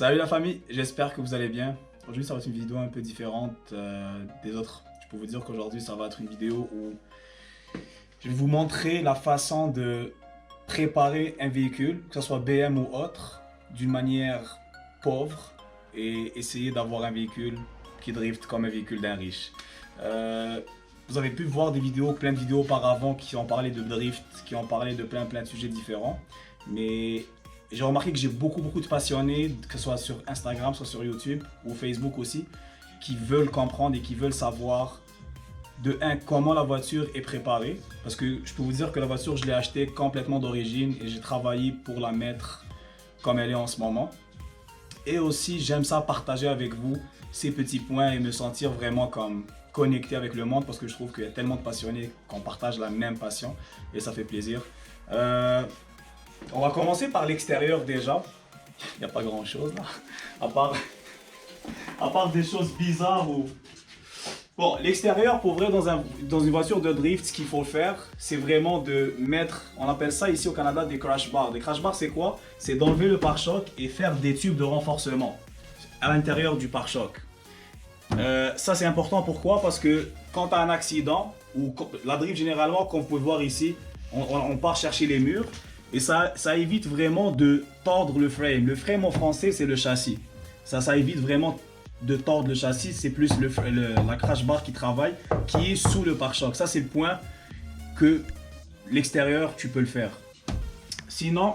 Salut la famille, j'espère que vous allez bien. Aujourd'hui ça va être une vidéo un peu différente des autres. Je peux vous dire qu'aujourd'hui ça va être une vidéo où je vais vous montrer la façon de préparer un véhicule, que ce soit BM ou autre, d'une manière pauvre et essayer d'avoir un véhicule qui drift comme un véhicule d'un riche. Vous avez pu voir des vidéos, plein de vidéos auparavant qui ont parlé de drift, qui ont parlé de plein de sujets différents. Mais j'ai remarqué que j'ai beaucoup de passionnés, que ce soit sur Instagram, soit sur YouTube ou Facebook aussi, qui veulent comprendre et qui veulent savoir de un, comment la voiture est préparée. Parce que je peux vous dire que la voiture, je l'ai achetée complètement d'origine et j'ai travaillé pour la mettre comme elle est en ce moment. Et aussi, j'aime ça partager avec vous ces petits points et me sentir vraiment comme connecté avec le monde parce que je trouve qu'il y a tellement de passionnés qu'on partage la même passion et ça fait plaisir. On va commencer par l'extérieur déjà. Il n'y a pas grand chose là, à part des choses bizarres ou... Bon, l'extérieur, pour vrai, dans une voiture de drift, ce qu'il faut faire, c'est vraiment de mettre, on appelle ça ici au Canada des crash bars. Des crash bars, c'est quoi? C'est d'enlever le pare-choc et faire des tubes de renforcement à l'intérieur du pare-choc. Ça, c'est important, pourquoi? Parce que quand tu as un accident, ou la drift généralement, comme vous pouvez voir ici, on part chercher les murs. Et ça évite vraiment de tordre le frame. Le frame en français, c'est le châssis. Ça évite vraiment de tordre le châssis. C'est plus la crash bar qui travaille, qui est sous le pare-choc. Ça, c'est le point que l'extérieur, tu peux le faire. Sinon,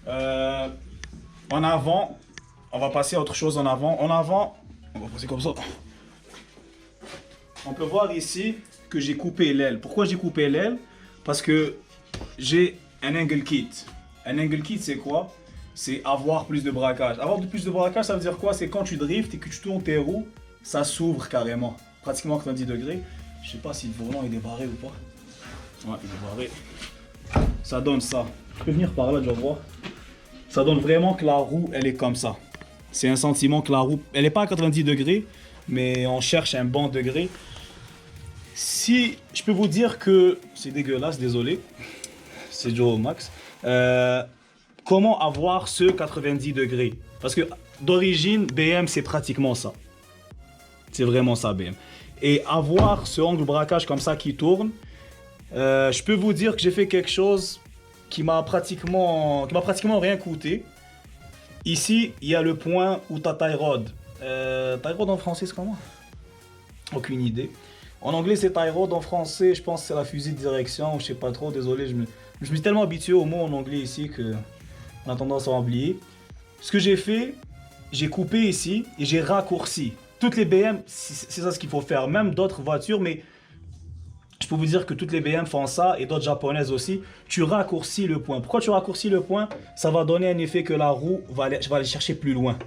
en avant, on va passer à autre chose en avant. En avant, on va passer comme ça. On peut voir ici que j'ai coupé l'aile. Pourquoi j'ai coupé l'aile? Parce que j'ai un angle kit. Un angle kit, c'est quoi? C'est avoir plus de braquage. Avoir plus de braquage, ça veut dire quoi? C'est quand tu driftes et que tu tournes tes roues, ça s'ouvre carrément. Pratiquement 90 degrés. Je sais pas si le volant est barré ou pas. Ouais, il est barré. Ça donne ça. Tu peux venir par là, je vois. Ça donne vraiment que la roue, elle est comme ça. C'est un sentiment que la roue, elle n'est pas à 90 degrés, mais on cherche un bon degré. Si je peux vous dire que c'est dégueulasse, désolé. C'est Joe Max. Comment avoir ce 90 degrés? Parce que d'origine, BM, c'est pratiquement ça. C'est vraiment ça, BM. Et avoir ce angle braquage comme ça qui tourne, je peux vous dire que j'ai fait quelque chose qui m'a pratiquement rien coûté. Ici, il y a le point où tu as tie rod. Tie rod en français, c'est comment? Aucune idée. En anglais, c'est tie rod. En français, je pense que c'est la fusée de direction. Je sais pas trop, désolé. Je me suis tellement habitué aux mots en anglais ici qu'on a tendance à oublier. Ce que j'ai fait, j'ai coupé ici et j'ai raccourci. Toutes les BM, c'est ça ce qu'il faut faire. Même d'autres voitures, mais je peux vous dire que toutes les BM font ça et d'autres japonaises aussi. Tu raccourcis le point. Pourquoi tu raccourcis le point? Ça va donner un effet que la roue va aller chercher plus loin.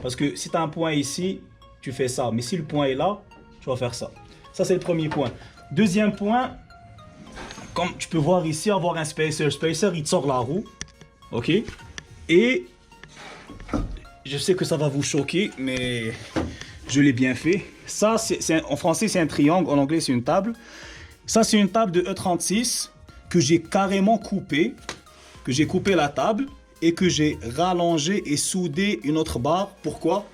Parce que si tu as un point ici, tu fais ça. Mais si le point est là, tu vas faire ça. Ça, c'est le premier point. Deuxième point, comme tu peux voir ici, avoir un spacer. Spacer, il te sort la roue. Ok? Et je sais que ça va vous choquer, mais je l'ai bien fait. Ça, en français, c'est un triangle. En anglais, c'est une table. Ça, c'est une table de E36 que j'ai carrément coupée. Que j'ai coupé la table et que j'ai rallongé et soudé une autre barre. Pourquoi?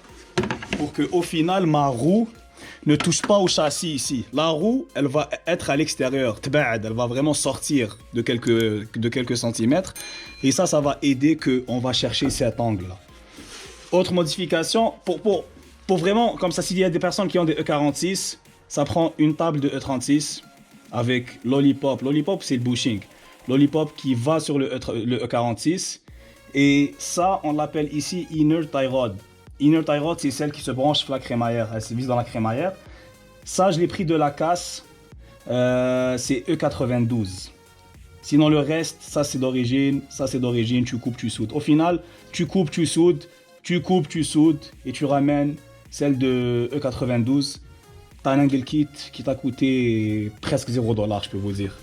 Pour qu'au final, ma roue ne touche pas au châssis ici. La roue, elle va être à l'extérieur. Elle va vraiment sortir de quelques centimètres. Et ça va aider qu'on va chercher cet angle-là. Autre modification, pour vraiment, comme ça, s'il y a des personnes qui ont des E46, ça prend une table de E36 avec Lollipop. Lollipop, c'est le bushing. Lollipop qui va sur le E46. Et ça, on l'appelle ici Inner Tie Rod. Inner tie rod, c'est celle qui se branche sur la crémaillère. Elle se vise dans la crémaillère. Ça, je l'ai pris de la casse. C'est E92. Sinon, le reste, ça c'est d'origine. Ça c'est d'origine. Tu coupes, tu soudes. Au final, tu coupes, tu soudes. Tu coupes, tu soudes. Et tu ramènes celle de E92. Tu as un angle kit qui t'a coûté presque $0, je peux vous dire.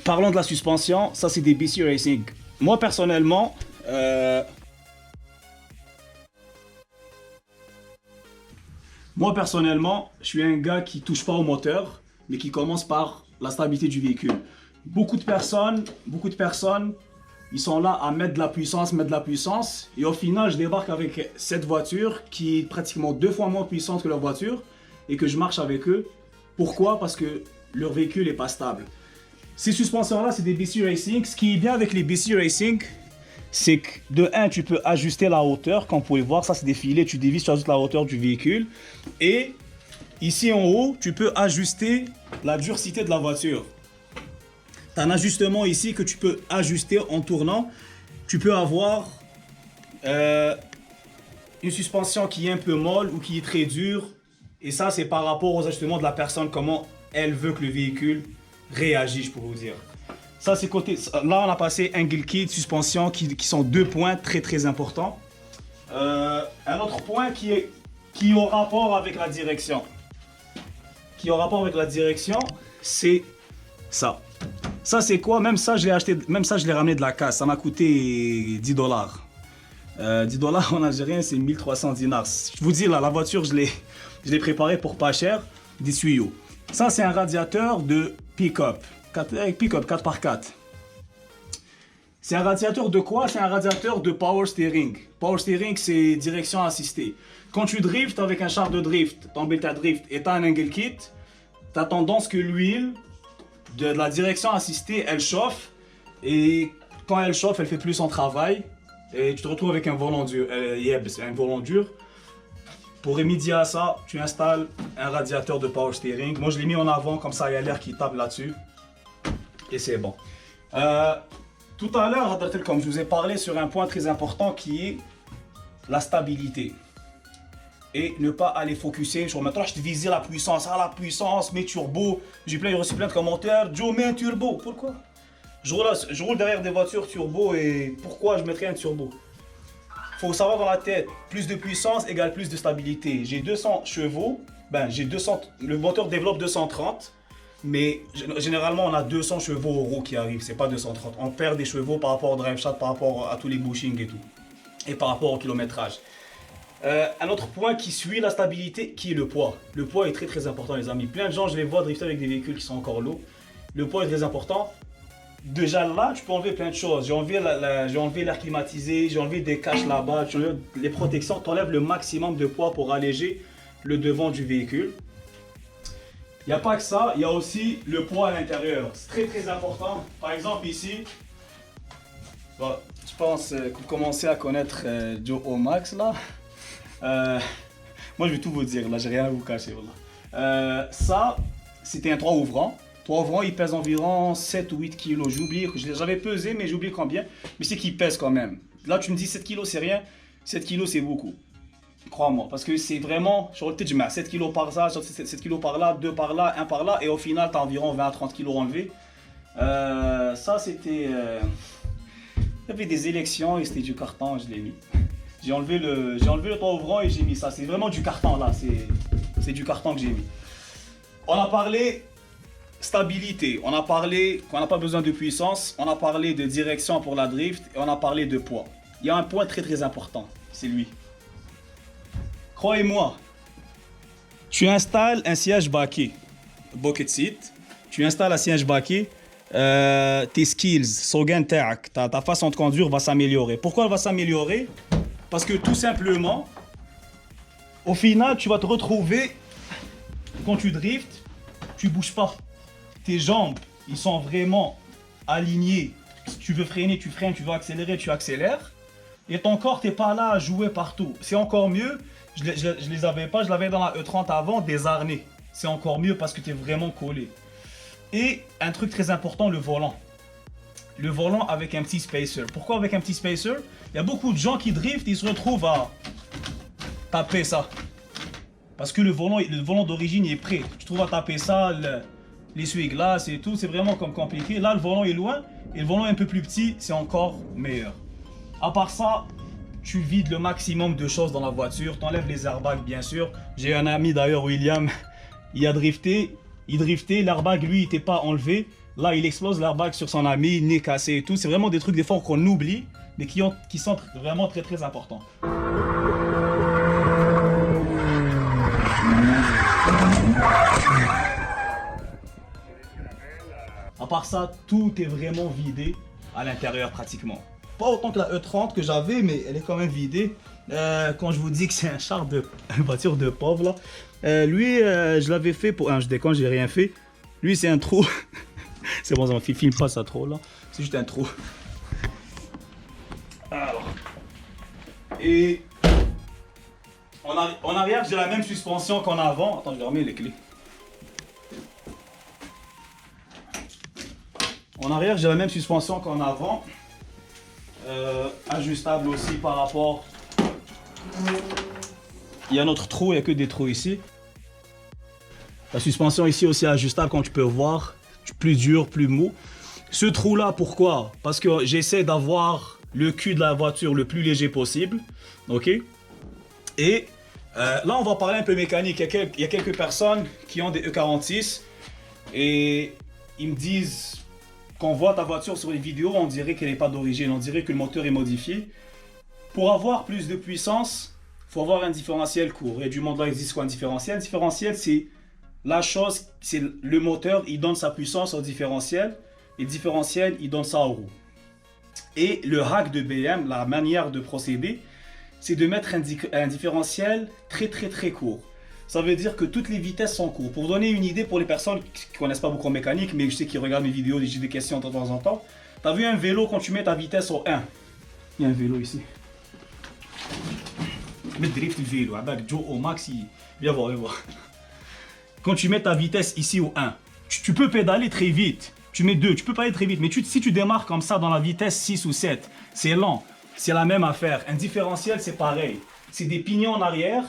Parlons de la suspension. Ça, c'est des BC Racing. Moi, personnellement... je suis un gars qui touche pas au moteur, mais qui commence par la stabilité du véhicule. Beaucoup de personnes, Ils sont là à mettre de la puissance. Et au final, je débarque avec cette voiture qui est pratiquement 2 fois moins puissante que leur voiture et que je marche avec eux. Pourquoi? Parce que leur véhicule n'est pas stable. Ces suspensions-là, c'est des BC Racing. Ce qui est bien avec les BC Racing, c'est que de 1, tu peux ajuster la hauteur. Comme vous pouvez voir, ça c'est des filets, tu dévisses, tu ajustes la hauteur du véhicule. Et ici en haut, tu peux ajuster la durcité de la voiture. Tu as un ajustement ici que tu peux ajuster en tournant. Tu peux avoir une suspension qui est un peu molle ou qui est très dure. Et ça, c'est par rapport aux ajustements de la personne, comment elle veut que le véhicule réagisse, je peux vous dire. Ça, c'est côté. Là, on a passé angle kit, suspension, qui sont 2 points très très importants. Un autre point qui est au rapport avec la direction. C'est ça. Ça, c'est quoi? Même ça, je l'ai acheté, même ça, je l'ai ramené de la casse. Ça m'a coûté 10 $. 10 $ en algérien, c'est 1300 dinars. Je vous dis, là, la voiture, je l'ai préparée pour pas cher, des tuyaux. Ça, c'est un radiateur de pick-up. Pick-up 4x4. C'est un radiateur de quoi? C'est un radiateur de power steering. Power steering, c'est direction assistée. Quand tu drifts avec un char de drift, ton bêta drift et tu as un angle kit, tu as tendance que l'huile de la direction assistée, elle chauffe. Et quand elle chauffe, elle fait plus son travail. Et tu te retrouves avec un volant dur. C'est un volant dur. Pour remédier à ça, tu installes un radiateur de power steering. Moi, je l'ai mis en avant, comme ça, il y a l'air qui tape là-dessus. Et c'est bon. Tout à l'heure, comme je vous ai parlé sur un point très important qui est la stabilité. Et ne pas aller focuser sur maintenant, je te visais la puissance, mes turbos. J'ai reçu plein de commentaires. Joe, mets un turbo. Pourquoi? Je roule derrière des voitures turbo et pourquoi je mettrais un turbo? Faut savoir dans la tête, plus de puissance égale plus de stabilité. J'ai 200 chevaux, le moteur développe 230, mais généralement on a 200 chevaux au roue qui arrivent, c'est pas 230. On perd des chevaux par rapport au drive shaft, par rapport à tous les bushings et tout, et par rapport au kilométrage. Un autre point qui suit la stabilité, qui est le poids. Le poids est très très important les amis. Plein de gens, je les vois drifter avec des véhicules qui sont encore lourds. Le poids est très important. Déjà là, tu peux enlever plein de choses. J'ai enlevé l'air climatisé, j'ai enlevé des caches là-bas, j'ai enlevé les protections. Tu enlèves le maximum de poids pour alléger le devant du véhicule. Il n'y a pas que ça, il y a aussi le poids à l'intérieur. C'est très très important. Par exemple ici, bon, je pense que vous commencez à connaître Joe Omax là. Moi je vais tout vous dire, là j'ai rien à vous cacher. Voilà. Ça, c'était un 3 ouvrants. 3 ouvrants, il pèse environ 7 ou 8 kilos. J'oublie, j'avais pesé, mais j'oublie combien. Mais c'est qu'il pèse quand même. Là, tu me dis 7 kilos, c'est rien. 7 kilos, c'est beaucoup. Crois-moi. Parce que c'est vraiment, sur le tête, je mets 7 kilos par ça, 7 kilos par là, 2 par là, 1 par là. Et au final, tu as environ 20 à 30 kilos enlevés. Ça, c'était. Il y avait des élections et c'était du carton, je l'ai mis. J'ai enlevé le 3 ouvrants et j'ai mis ça. C'est vraiment du carton là. C'est du carton que j'ai mis. On a parlé stabilité, on a parlé qu'on n'a pas besoin de puissance, on a parlé de direction pour la drift et on a parlé de poids. Il y a un point très très important, c'est lui. Croyez-moi, tu installes un siège baquet, bucket seat, tu installes un siège baquet, tes skills, ta façon de conduire va s'améliorer. Pourquoi elle va s'améliorer? Parce que tout simplement, au final, tu vas te retrouver, quand tu driftes, tu bouges pas. Tes jambes, ils sont vraiment alignés. Si tu veux freiner, tu freines, tu veux accélérer, tu accélères. Et ton corps, t'es pas là à jouer partout. C'est encore mieux, je les avais pas, je l'avais dans la E30 avant, des harnais. C'est encore mieux parce que tu es vraiment collé. Et un truc très important, le volant. Le volant avec un petit spacer. Pourquoi avec un petit spacer? Il y a beaucoup de gens qui driftent, ils se retrouvent à taper ça. Parce que le volant d'origine est prêt. Tu trouves à taper ça, l'essuie-glace et tout, c'est vraiment comme compliqué. Là, le volant est loin et le volant est un peu plus petit, c'est encore meilleur. À part ça, tu vides le maximum de choses dans la voiture. Tu enlèves les airbags, bien sûr. J'ai un ami d'ailleurs, William, il a drifté. Il driftait, l'airbag, lui, il n'était pas enlevé. Là, il explose l'airbag sur son ami, nez cassé et tout. C'est vraiment des trucs, des fois, qu'on oublie, mais qui sont vraiment très, très importants. À part ça, tout est vraiment vidé. à l'intérieur pratiquement. Pas autant que la E30 que j'avais, mais elle est quand même vidée. Quand je vous dis que c'est un char de une voiture de pauvre là, lui je l'avais fait pour je déconne, j'ai rien fait. Lui c'est un trou. C'est bon, ça filme pas ça trop là. C'est juste un trou. Alors. Et en arrière, j'ai la même suspension qu'en avant. Attends, je vais remettre les clés. En arrière, j'ai la même suspension qu'en avant. Ajustable aussi par rapport. Il y a un autre trou, il n'y a que des trous ici. La suspension ici aussi ajustable, comme tu peux voir. Plus dur, plus mou. Ce trou là, pourquoi? Parce que j'essaie d'avoir le cul de la voiture le plus léger possible. Ok. Et là, on va parler un peu mécanique. Il y a quelques personnes qui ont des E46 et ils me disent qu'on voit ta voiture sur les vidéos, on dirait qu'elle n'est pas d'origine, on dirait que le moteur est modifié. Pour avoir plus de puissance, il faut avoir un différentiel court. Et du monde là, il existe quoi un différentiel? Un différentiel, c'est la chose, c'est le moteur, il donne sa puissance au différentiel et le différentiel, il donne ça aux roues. Et le hack de BM, la manière de procéder, c'est de mettre un différentiel très court. Ça veut dire que toutes les vitesses sont courtes. Pour vous donner une idée pour les personnes qui ne connaissent pas beaucoup en mécanique, mais je sais qu'ils regardent mes vidéos, j'ai des questions de temps en temps. Tu as vu un vélo quand tu mets ta vitesse au 1? Il y a un vélo ici. Mais drift le vélo, avec Joe au max, viens voir, viens voir. Quand tu mets ta vitesse ici au 1, tu peux pédaler très vite. Tu mets 2, tu peux pas aller très vite. Mais si tu démarres comme ça dans la vitesse 6 ou 7, c'est lent. C'est la même affaire. Un différentiel, c'est pareil. C'est des pignons en arrière.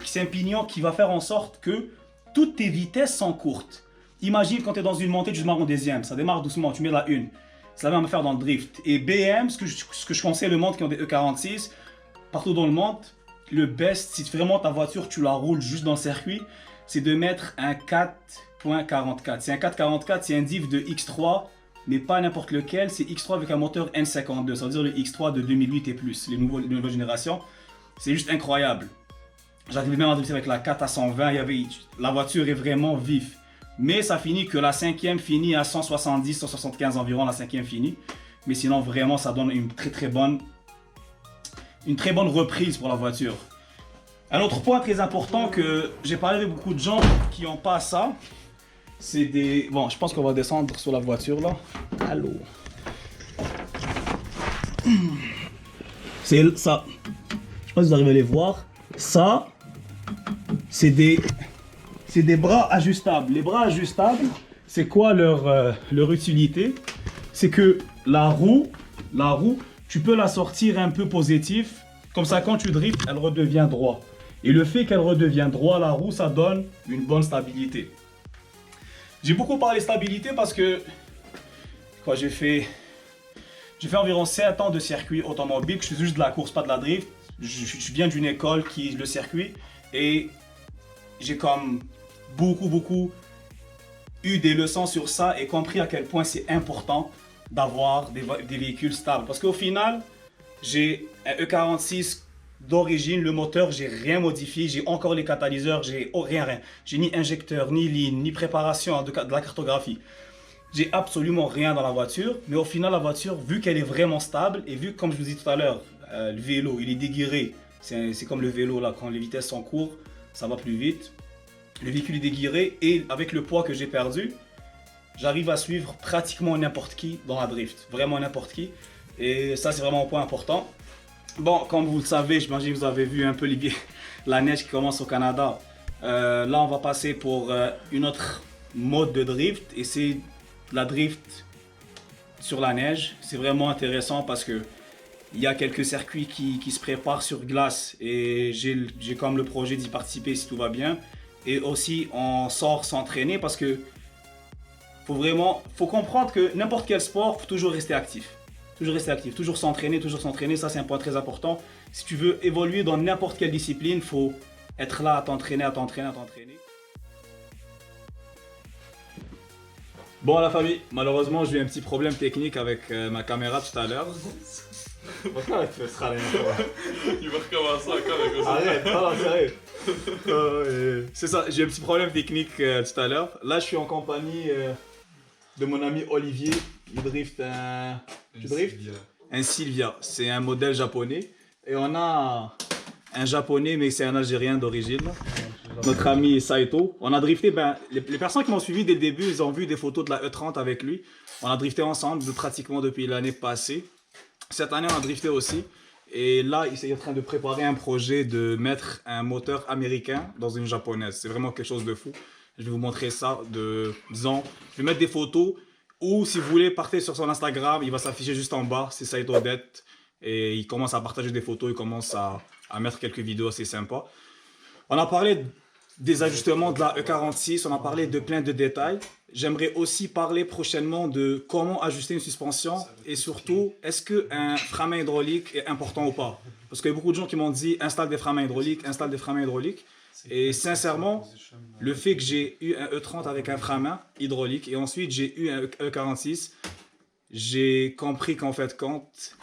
C'est un pignon qui va faire en sorte que toutes tes vitesses sont courtes. Imagine quand tu es dans une montée, tu démarres en deuxième. Ça démarre doucement, tu mets la 1. C'est la même affaire dans le drift. Et BM, ce que je conseille le monde qui ont des E46, partout dans le monde, le best, si vraiment ta voiture, tu la roules juste dans le circuit, c'est de mettre un 4.44. C'est un 4.44, c'est un diff de X3, mais pas n'importe lequel. C'est X3 avec un moteur N52, ça veut dire le X3 de 2008 et plus, les nouvelles générations. C'est juste incroyable. J'arrivais même à drifter avec la 4 à 120, la voiture est vraiment vive. Mais ça finit que la cinquième finit à 170, 175 environ, la cinquième finit. Mais sinon vraiment ça donne une très bonne reprise pour la voiture. Un autre point très important que j'ai parlé avec beaucoup de gens qui n'ont pas ça, c'est des... Bon, je pense qu'on va descendre sur la voiture là. Allô. C'est ça. Je sais pas si vous arrivez à les voir. Ça, c'est des bras ajustables. Les bras ajustables, c'est quoi leur utilité? C'est que la roue, tu peux la sortir un peu positif. Comme ça, quand tu driftes, elle redevient droit. Et le fait qu'elle redevient droit, la roue, ça donne une bonne stabilité. J'ai beaucoup parlé stabilité parce que j'ai fait environ 7 ans de circuit automobile. Je fais juste de la course, pas de la drift. Je viens d'une école qui est le circuit et j'ai comme beaucoup eu des leçons sur ça et compris à quel point c'est important d'avoir des véhicules stables. Parce qu'au final, j'ai un E46 d'origine, le moteur, j'ai rien modifié, j'ai encore les catalyseurs, j'ai rien. J'ai ni injecteur, ni ligne, ni préparation de la cartographie. J'ai absolument rien dans la voiture, mais au final, la voiture, vu qu'elle est vraiment stable et vu, comme je vous dis tout à l'heure, le vélo, il est déguiré. C'est comme le vélo là, quand les vitesses sont courtes, ça va plus vite. Le véhicule est déguiré et avec le poids que j'ai perdu, j'arrive à suivre pratiquement n'importe qui dans la drift. Vraiment n'importe qui. Et ça, c'est vraiment un point important. Bon, comme vous le savez, j'imagine que vous avez vu un peu la neige qui commence au Canada. Là, on va passer pour une autre mode de drift et c'est la drift sur la neige. C'est vraiment intéressant parce que il y a quelques circuits qui se préparent sur glace et j'ai comme le projet d'y participer si tout va bien. Et aussi, on sort s'entraîner parce que faut comprendre que n'importe quel sport, faut toujours rester actif. Toujours s'entraîner, ça c'est un point très important. Si tu veux évoluer dans n'importe quelle discipline, il faut être là à t'entraîner. Bon la famille, malheureusement j'ai eu un petit problème technique avec ma caméra tout à l'heure. Pourquoi tu fais rien? Il va recommencer encore avec ça. Arrête, sérieux. C'est ça, j'ai eu un petit problème technique tout à l'heure. Là je suis en compagnie de mon ami Olivier. Il drift un Tu drifts? Un Silvia, c'est un modèle japonais. Et on a un japonais, mais c'est un Algérien d'origine. Notre ami Saito. On a drifté, les personnes qui m'ont suivi dès le début, ils ont vu des photos de la E30 avec lui. On a drifté ensemble pratiquement depuis l'année passée. Cette année, on a drifté aussi. Et là, il est en train de préparer un projet de mettre un moteur américain dans une japonaise. C'est vraiment quelque chose de fou. Je vais vous montrer ça disons, je vais mettre des photos. Ou si vous voulez, partez sur son Instagram, il va s'afficher juste en bas, c'est Saito Det. Et il commence à partager des photos, il commence à mettre quelques vidéos assez sympas. On a parlé des ajustements de la E46, on a parlé de plein de détails. J'aimerais aussi parler prochainement de comment ajuster une suspension et surtout, est-ce qu'un frein à main hydraulique est important ou pas? Parce qu'il y a beaucoup de gens qui m'ont dit installe des freins à main hydrauliques, installe des freins à main hydrauliques. Et sincèrement, le fait que j'ai eu un E30 avec un frein à main hydraulique et ensuite j'ai eu un E46, j'ai compris qu'en fait,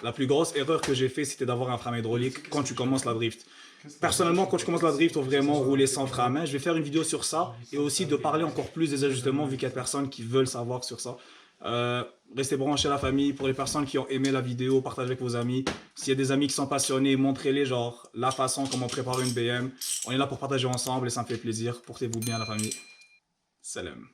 la plus grosse erreur que j'ai fait, c'était d'avoir un frein à main hydraulique quand tu commences la drift. Personnellement, quand je commence la drift, il faut vraiment rouler sans frein à main. Je vais faire une vidéo sur ça et aussi de parler encore plus des ajustements vu qu'il y a des personnes qui veulent savoir sur ça. Restez branchés à la famille. Pour les personnes qui ont aimé la vidéo, partagez avec vos amis. S'il y a des amis qui sont passionnés, montrez-les genre la façon comment préparer une BM. On est là pour partager ensemble et ça me fait plaisir. Portez-vous bien la famille. Salam.